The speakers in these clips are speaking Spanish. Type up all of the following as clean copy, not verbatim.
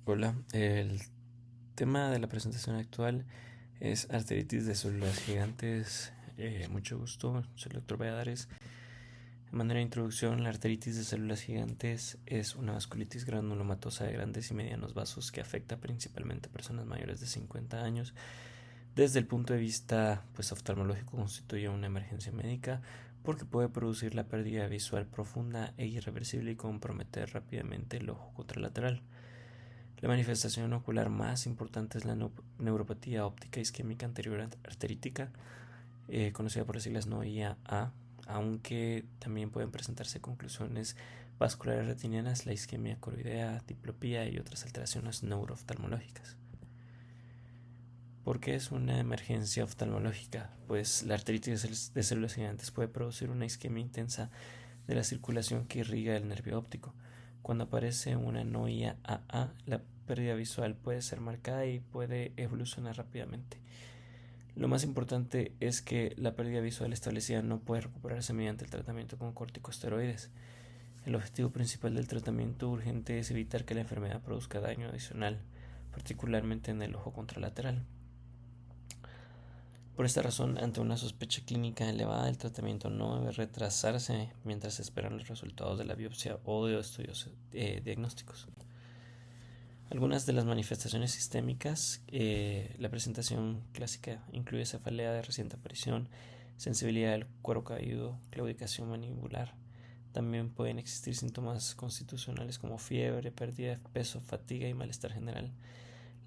Hola, el tema de la presentación actual es arteritis de células gigantes. Mucho gusto, soy el doctor Valladares. De manera de introducción, la arteritis de células gigantes es una vasculitis granulomatosa de grandes y medianos vasos que afecta principalmente a personas mayores de 50 años. Desde el punto de vista oftalmológico, constituye una emergencia médica porque puede producir la pérdida visual profunda e irreversible y comprometer rápidamente el ojo contralateral. La manifestación ocular más importante es la neuropatía óptica isquémica anterior arterítica, conocida por las siglas NOIA-A, aunque también pueden presentarse conclusiones vasculares retinianas, la isquemia coroidea, diplopía y otras alteraciones neurooftalmológicas. ¿Por qué es una emergencia oftalmológica? Pues la arteritis de células gigantes puede producir una isquemia intensa de la circulación que irriga el nervio óptico. Cuando aparece una noía AA, la pérdida visual puede ser marcada y puede evolucionar rápidamente. Lo más importante es que la pérdida visual establecida no puede recuperarse mediante el tratamiento con corticosteroides. El objetivo principal del tratamiento urgente es evitar que la enfermedad produzca daño adicional, particularmente en el ojo contralateral. Por esta razón, ante una sospecha clínica elevada, el tratamiento no debe retrasarse mientras se esperan los resultados de la biopsia o de estudios diagnósticos. Algunas de las manifestaciones sistémicas, la presentación clásica incluye cefalea de reciente aparición, sensibilidad del cuero cabelludo, claudicación mandibular. También pueden existir síntomas constitucionales como fiebre, pérdida de peso, fatiga y malestar general.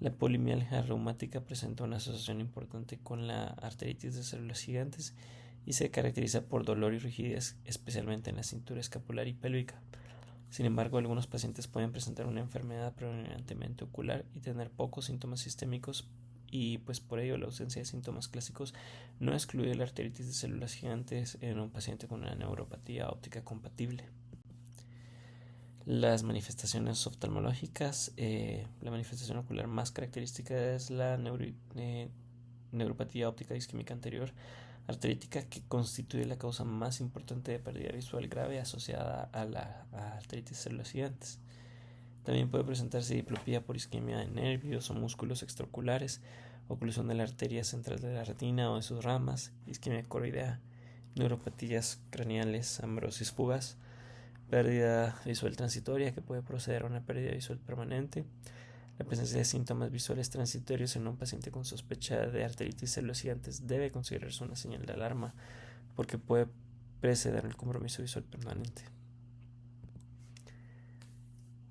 La polimialgia reumática presenta una asociación importante con la arteritis de células gigantes y se caracteriza por dolor y rigidez, especialmente en la cintura escapular y pélvica. Sin embargo, algunos pacientes pueden presentar una enfermedad predominantemente ocular y tener pocos síntomas sistémicos y por ello la ausencia de síntomas clásicos no excluye la arteritis de células gigantes en un paciente con una neuropatía óptica compatible. Las manifestaciones oftalmológicas, la manifestación ocular más característica es la neuropatía óptica isquémica anterior arterítica, que constituye la causa más importante de pérdida visual grave asociada a la arteritis de células gigantes. También puede presentarse diplopía por isquemia de nervios o músculos extraoculares, oclusión de la arteria central de la retina o de sus ramas, isquemia coroidea, neuropatías craneales, ambrosis fugaz, pérdida visual transitoria que puede proceder a una pérdida visual permanente, la presencia de síntomas visuales transitorios en un paciente con sospecha de arteritis células gigantes debe considerarse una señal de alarma porque puede preceder el compromiso visual permanente.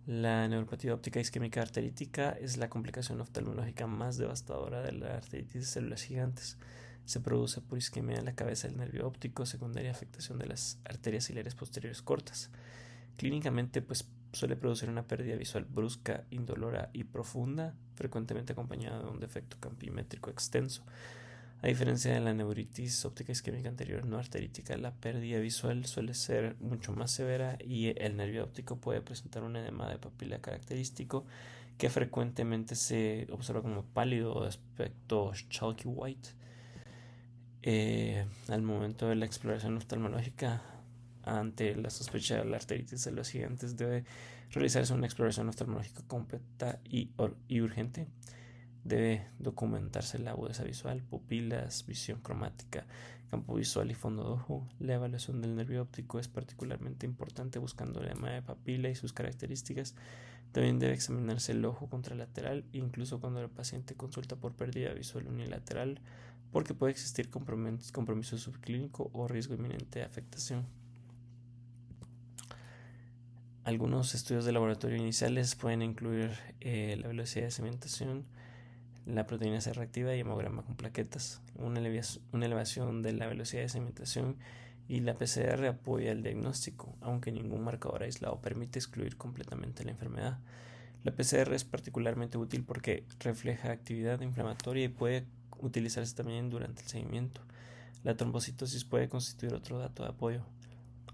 La neuropatía óptica isquémica arterítica es la complicación oftalmológica más devastadora de la arteritis de células gigantes. Se produce por isquemia de la cabeza del nervio óptico, secundaria afectación de las arterias ciliares posteriores cortas. Clínicamente, suele producir una pérdida visual brusca, indolora y profunda, frecuentemente acompañada de un defecto campimétrico extenso. A diferencia de la neuritis óptica isquémica anterior no arterítica, la pérdida visual suele ser mucho más severa y el nervio óptico puede presentar un edema de papila característico que frecuentemente se observa como pálido o de aspecto chalky white. Al momento de la exploración oftalmológica, ante la sospecha de la arteritis de los gigantes, debe realizarse una exploración oftalmológica completa y urgente. Debe documentarse la agudeza visual, pupilas, visión cromática, campo visual y fondo de ojo. La evaluación del nervio óptico es particularmente importante buscando el edema de papila y sus características. También debe examinarse el ojo contralateral, incluso cuando el paciente consulta por pérdida visual unilateral, porque puede existir compromiso subclínico o riesgo inminente de afectación. Algunos estudios de laboratorio iniciales pueden incluir la velocidad de cementación, la proteína C reactiva y hemograma con plaquetas. Una elevación de la velocidad de cementación y la PCR apoya el diagnóstico, aunque ningún marcador aislado permite excluir completamente la enfermedad. La PCR es particularmente útil porque refleja actividad inflamatoria y puede utilizarse también durante el seguimiento. La trombocitosis puede constituir otro dato de apoyo.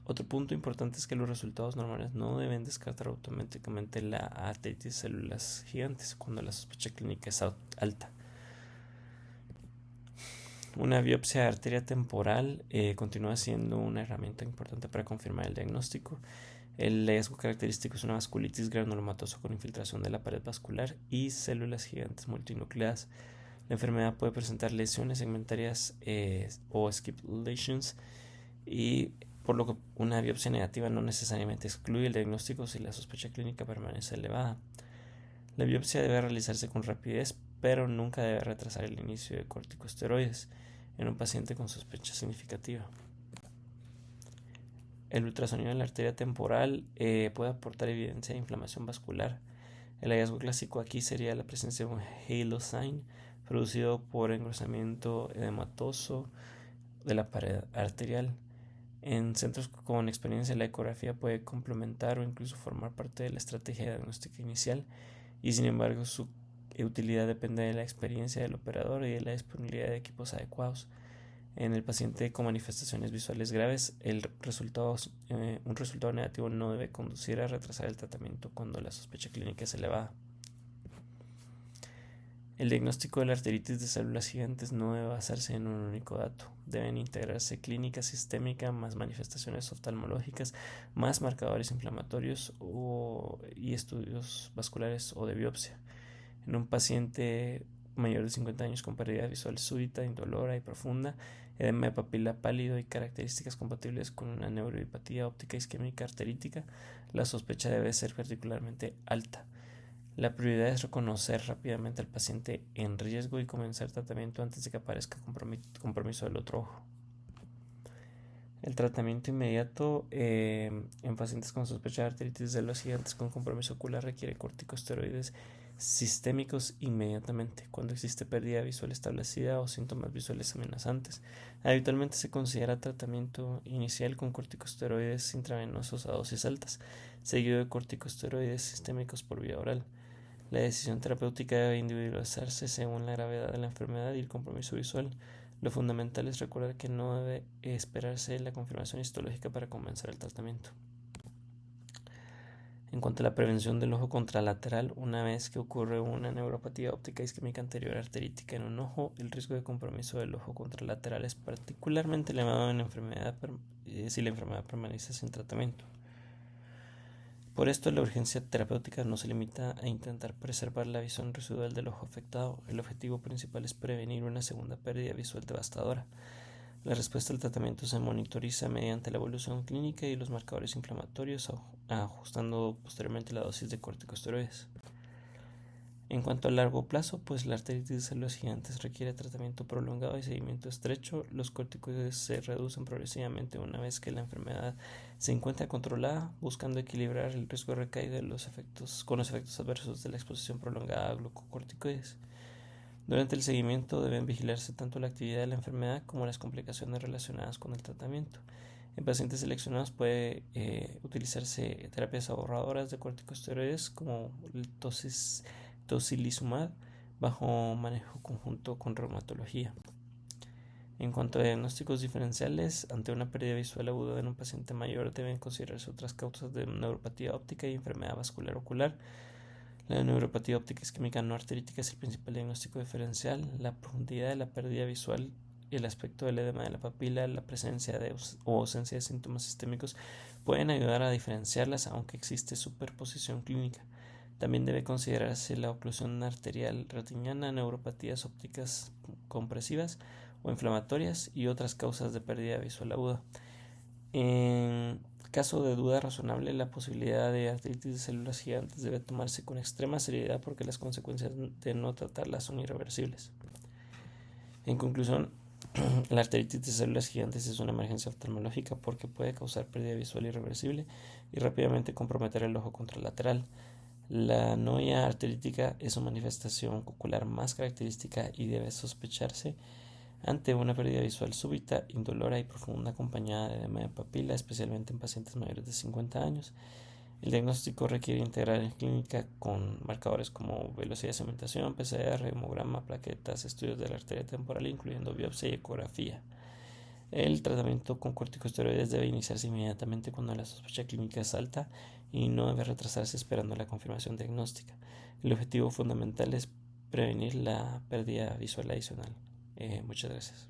Otro punto importante es que los resultados normales no deben descartar automáticamente la arteritis de células gigantes cuando la sospecha clínica es alta. Una biopsia de arteria temporal continúa siendo una herramienta importante para confirmar el diagnóstico. El hallazgo característico es una vasculitis granulomatosa con infiltración de la pared vascular y células gigantes multinucleadas. La enfermedad puede presentar lesiones segmentarias o skip lesions, y por lo que una biopsia negativa no necesariamente excluye el diagnóstico si la sospecha clínica permanece elevada. La biopsia debe realizarse con rapidez, pero nunca debe retrasar el inicio de corticosteroides en un paciente con sospecha significativa. El ultrasonido en la arteria temporal puede aportar evidencia de inflamación vascular. El hallazgo clásico aquí sería la presencia de un halo sign producido por engrosamiento edematoso de la pared arterial. En centros con experiencia, la ecografía puede complementar o incluso formar parte de la estrategia diagnóstica inicial, y sin embargo su utilidad depende de la experiencia del operador y de la disponibilidad de equipos adecuados. En el paciente con manifestaciones visuales graves, un resultado negativo no debe conducir a retrasar el tratamiento cuando la sospecha clínica es elevada. El diagnóstico de la arteritis de células gigantes no debe basarse en un único dato. Deben integrarse clínica sistémica más manifestaciones oftalmológicas, más marcadores inflamatorios y estudios vasculares o de biopsia. En un paciente mayor de 50 años con pérdida visual súbita, indolora y profunda, edema de papila pálido y características compatibles con una neuroipatía óptica isquémica arterítica, la sospecha debe ser particularmente alta. La prioridad es reconocer rápidamente al paciente en riesgo y comenzar tratamiento antes de que aparezca compromiso del otro ojo. El tratamiento inmediato en pacientes con sospecha de arteritis de células gigantes con compromiso ocular requiere corticosteroides sistémicos inmediatamente cuando existe pérdida visual establecida o síntomas visuales amenazantes. Habitualmente se considera tratamiento inicial con corticosteroides intravenosos a dosis altas, seguido de corticosteroides sistémicos por vía oral. La decisión terapéutica debe individualizarse según la gravedad de la enfermedad y el compromiso visual. Lo fundamental es recordar que no debe esperarse la confirmación histológica para comenzar el tratamiento. En cuanto a la prevención del ojo contralateral, una vez que ocurre una neuropatía óptica isquémica anterior arterítica en un ojo, el riesgo de compromiso del ojo contralateral es particularmente elevado en la enfermedad si la enfermedad permanece sin tratamiento. Por esto, la urgencia terapéutica no se limita a intentar preservar la visión residual del ojo afectado. El objetivo principal es prevenir una segunda pérdida visual devastadora. La respuesta al tratamiento se monitoriza mediante la evolución clínica y los marcadores inflamatorios, ajustando posteriormente la dosis de corticosteroides. En cuanto a largo plazo, pues la arteritis de células gigantes requiere tratamiento prolongado y seguimiento estrecho. Los corticoides se reducen progresivamente una vez que la enfermedad se encuentra controlada, buscando equilibrar el riesgo de recaída con los efectos adversos de la exposición prolongada a glucocorticoides. Durante el seguimiento deben vigilarse tanto la actividad de la enfermedad como las complicaciones relacionadas con el tratamiento. En pacientes seleccionados puede utilizarse terapias ahorradoras de corticosteroides como el tocilizumab bajo manejo conjunto con reumatología. En cuanto a diagnósticos diferenciales, ante una pérdida visual aguda en un paciente mayor deben considerarse otras causas de neuropatía óptica y enfermedad vascular ocular. La neuropatía óptica isquémica no arterítica es el principal diagnóstico diferencial. La profundidad de la pérdida visual y el aspecto del edema de la papila, la presencia o ausencia de síntomas sistémicos pueden ayudar a diferenciarlas, aunque existe superposición clínica. También debe considerarse la oclusión arterial retiniana, neuropatías ópticas compresivas o inflamatorias y otras causas de pérdida visual aguda. En caso de duda razonable, la posibilidad de arteritis de células gigantes debe tomarse con extrema seriedad porque las consecuencias de no tratarlas son irreversibles. En conclusión, la arteritis de células gigantes es una emergencia oftalmológica porque puede causar pérdida visual irreversible y rápidamente comprometer el ojo contralateral. La noia arterítica es su manifestación ocular más característica y debe sospecharse ante una pérdida visual súbita, indolora y profunda acompañada de edema de papila, especialmente en pacientes mayores de 50 años. El diagnóstico requiere integrar en clínica con marcadores como velocidad de segmentación, PCR, hemograma, plaquetas, estudios de la arteria temporal, incluyendo biopsia y ecografía. El tratamiento con corticosteroides debe iniciarse inmediatamente cuando la sospecha clínica es alta y no debe retrasarse esperando la confirmación diagnóstica. El objetivo fundamental es prevenir la pérdida visual adicional. Muchas gracias.